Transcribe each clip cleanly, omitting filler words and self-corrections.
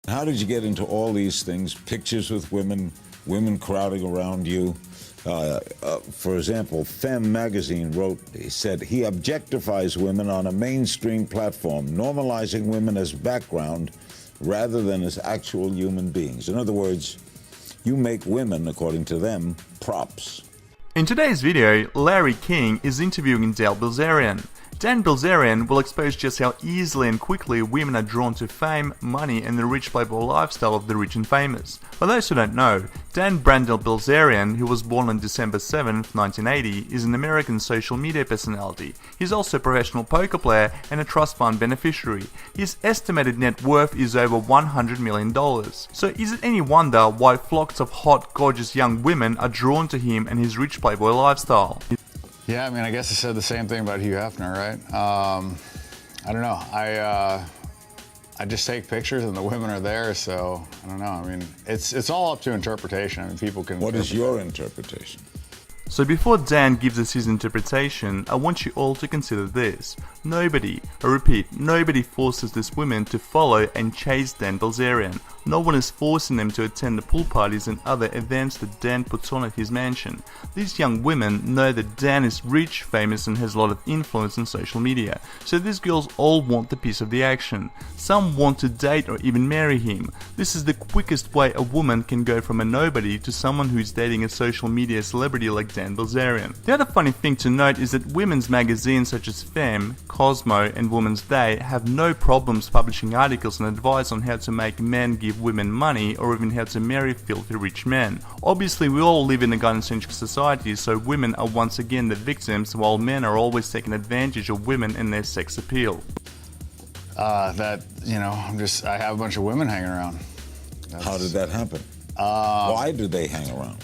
How did you get into all these things? Pictures with women, women crowding around you. For example, Femme magazine he said, he objectifies women on a mainstream platform, normalizing women as background rather than as actual human beings. In other words, you make women, according to them, props. In today's video, Larry King is interviewing Dan Bilzerian. Dan Bilzerian will expose just how easily and quickly women are drawn to fame, money, and the rich playboy lifestyle of the rich and famous. For those who don't know, Dan Bilzerian, who was born on December 7, 1980, is an American social media personality. He's also a professional poker player and a trust fund beneficiary. His estimated net worth is over $100 million. So is it any wonder why flocks of hot, gorgeous young women are drawn to him and his rich playboy lifestyle? Yeah, I mean, I guess I said the same thing about Hugh Hefner, right? I don't know. I just take pictures and the women are there, so I don't know. I mean, it's all up to interpretation. I mean, people can. What is your interpretation? So before Dan gives us his interpretation, I want you all to consider this. Nobody, I repeat, nobody forces these women to follow and chase Dan Bilzerian. No one is forcing them to attend the pool parties and other events that Dan puts on at his mansion. These young women know that Dan is rich, famous, and has a lot of influence on social media. So these girls all want the piece of the action. Some want to date or even marry him. This is the quickest way a woman can go from a nobody to someone who is dating a social media celebrity like Dan Bilzerian. The other funny thing to note is that women's magazines such as Femme, Cosmo, and Woman's Day have no problems publishing articles and advice on how to make men give women money or even how to marry filthy rich men. Obviously, we all live in a gynocentric society, so women are once again the victims while men are always taking advantage of women and their sex appeal. I have a bunch of women hanging around. How did that happen? Why do they hang around?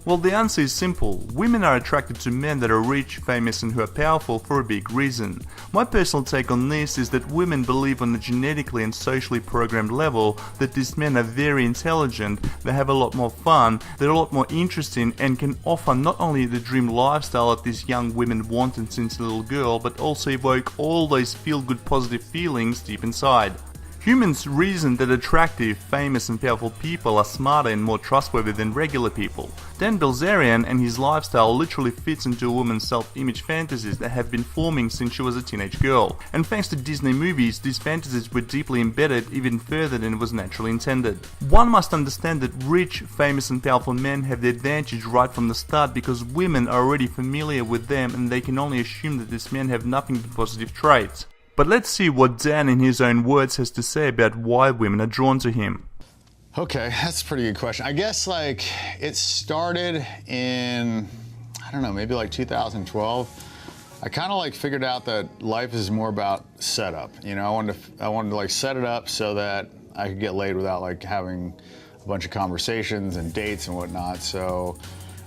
Well, the answer is simple. Women are attracted to men that are rich, famous, and who are powerful for a big reason. My personal take on this is that women believe on a genetically and socially programmed level that these men are very intelligent, they have a lot more fun, they're a lot more interesting, and can offer not only the dream lifestyle that these young women wanted since a little girl, but also evoke all those feel-good positive feelings deep inside. Humans reason that attractive, famous and powerful people are smarter and more trustworthy than regular people. Dan Bilzerian and his lifestyle literally fits into a woman's self-image fantasies that have been forming since she was a teenage girl. And thanks to Disney movies, these fantasies were deeply embedded even further than it was naturally intended. One must understand that rich, famous and powerful men have the advantage right from the start because women are already familiar with them and they can only assume that these men have nothing but positive traits. But let's see what Dan in his own words has to say about why women are drawn to him. Okay, that's a pretty good question. I guess it started in, I don't know, maybe 2012. I kind of figured out that life is more about setup. You know, I wanted to set it up so that I could get laid without having a bunch of conversations and dates and whatnot. So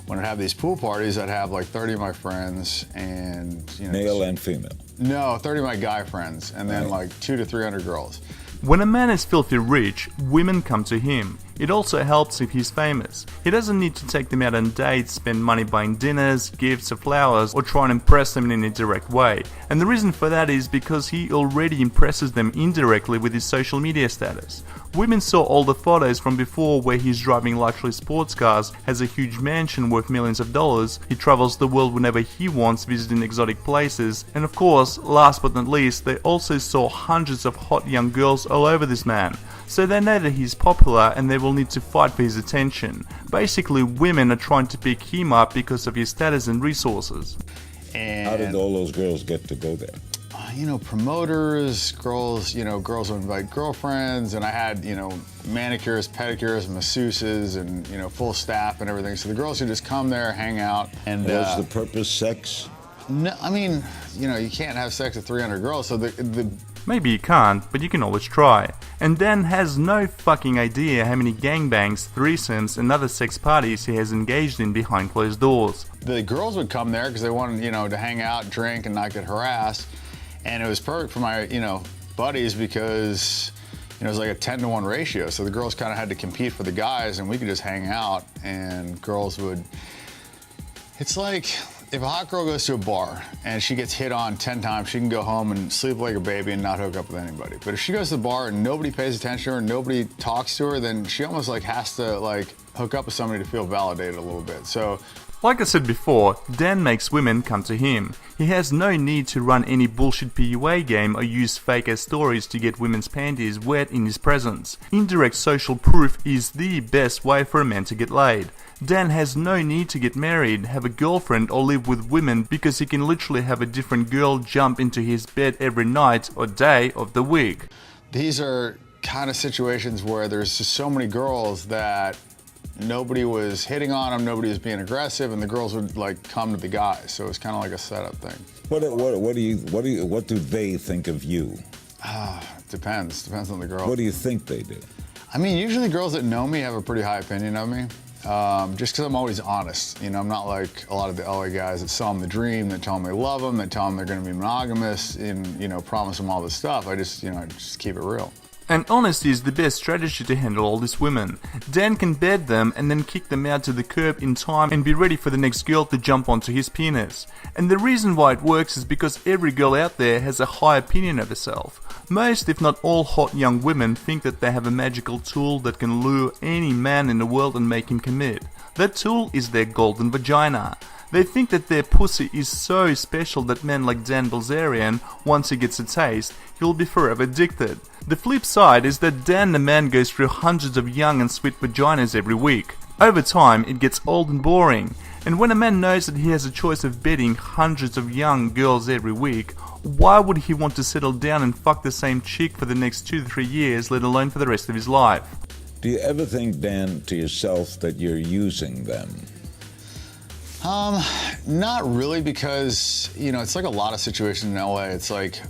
when I'd have these pool parties, I'd have 30 of my friends and, Male and female? No, 30 of my guy friends, and then 200 to 300 girls. When a man is filthy rich, women come to him. It also helps if he's famous. He doesn't need to take them out on dates, spend money buying dinners, gifts or flowers, or try and impress them in a direct way. And the reason for that is because he already impresses them indirectly with his social media status. Women saw all the photos from before where he's driving luxury sports cars, has a huge mansion worth millions of dollars, he travels the world whenever he wants, visiting exotic places, and of course, last but not least, they also saw hundreds of hot young girls all over this man. So they know that he's popular and they will need to fight for his attention. Basically, women are trying to pick him up because of his status and resources. And how did all those girls get to go there? Promoters, girls would invite girlfriends, and I had, manicures, pedicures, masseuses, and, full staff and everything. So the girls would just come there, hang out, and... Was the purpose sex? No, I mean, you can't have sex with 300 girls, so the Maybe you can't, but you can always try. And Dan has no fucking idea how many gangbangs, threesomes, and other sex parties he has engaged in behind closed doors. The girls would come there because they wanted, to hang out, drink, and not get harassed. And it was perfect for my, buddies because, it was a 10-to-1 ratio. So the girls kind of had to compete for the guys, and we could just hang out, and girls would... It's if a hot girl goes to a bar and she gets hit on 10 times, she can go home and sleep like a baby and not hook up with anybody. But if she goes to the bar and nobody pays attention to her, nobody talks to her, then she almost like has to like hook up with somebody to feel validated a little bit. So, like I said before, Dan makes women come to him. He has no need to run any bullshit PUA game or use fake-ass stories to get women's panties wet in his presence. Indirect social proof is the best way for a man to get laid. Dan has no need to get married, have a girlfriend or live with women because he can literally have a different girl jump into his bed every night or day of the week. These are kind of situations where there's just so many girls that nobody was hitting on them, nobody was being aggressive, and the girls would like come to the guys. So it's kind of like a setup thing. What do they think of you? Depends on the girl. What do you think they do? I mean, usually girls that know me have a pretty high opinion of me. Just because I'm always honest. You know, I'm not like a lot of the LA guys that sell them the dream, that tell them they love them, that tell them they're going to be monogamous, and, you know, promise them all this stuff. I just keep it real. And honesty is the best strategy to handle all these women. Dan can bed them and then kick them out to the curb in time and be ready for the next girl to jump onto his penis. And the reason why it works is because every girl out there has a high opinion of herself. Most, if not all, hot young women think that they have a magical tool that can lure any man in the world and make him commit. That tool is their golden vagina. They think that their pussy is so special that men like Dan Bilzerian, once he gets a taste, he'll be forever addicted. The flip side is that Dan the man goes through hundreds of young and sweet vaginas every week. Over time, it gets old and boring. And when a man knows that he has a choice of bedding hundreds of young girls every week, why would he want to settle down and fuck the same chick for the next 2 to 3 years, let alone for the rest of his life? Do you ever think, Dan, to yourself that you're using them? Not really, because, you know, it's like a lot of situations in LA. It's like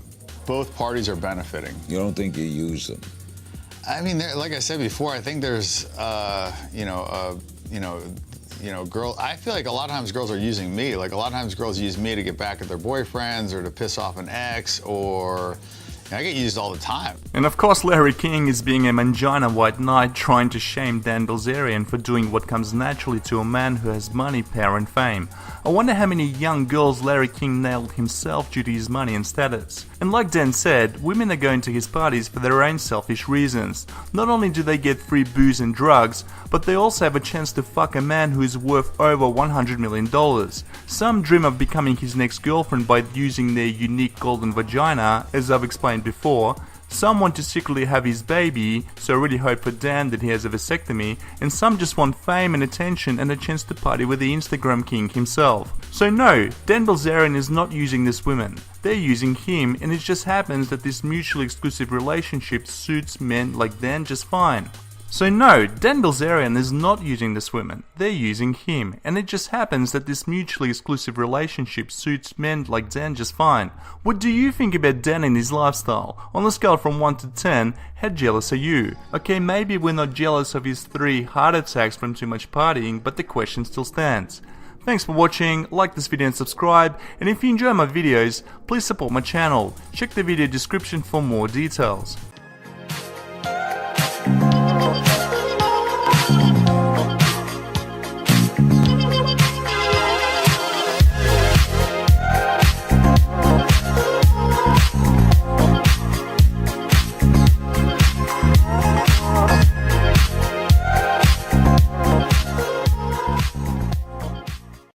both parties are benefiting. You don't think you use them? I mean, like I said before, I think there's, girl. I feel like a lot of times girls are using me. Like a lot of times girls use me to get back at their boyfriends or to piss off an ex, or I get used all the time. And of course Larry King is being a mangina white knight trying to shame Dan Bilzerian for doing what comes naturally to a man who has money, power and fame. I wonder how many young girls Larry King nailed himself due to his money and status. And like Dan said, women are going to his parties for their own selfish reasons. Not only do they get free booze and drugs, but they also have a chance to fuck a man who is worth over $100 million. Some dream of becoming his next girlfriend by using their unique golden vagina, as I've explained before. Some want to secretly have his baby, so I really hope for Dan that he has a vasectomy, and some just want fame and attention and a chance to party with the Instagram king himself. So no, Dan Bilzerian is not using these women. They're using him, and it just happens that this mutually exclusive relationship suits men like Dan just fine. So no, Dan Bilzerian is not using this women, they're using him, and it just happens that this mutually exclusive relationship suits men like Dan just fine. What do you think about Dan and his lifestyle? On a scale from 1 to 10, how jealous are you? Okay, maybe we're not jealous of his 3 heart attacks from too much partying, but the question still stands. Thanks for watching, like this video and subscribe, and if you enjoy my videos, please support my channel. Check the video description for more details.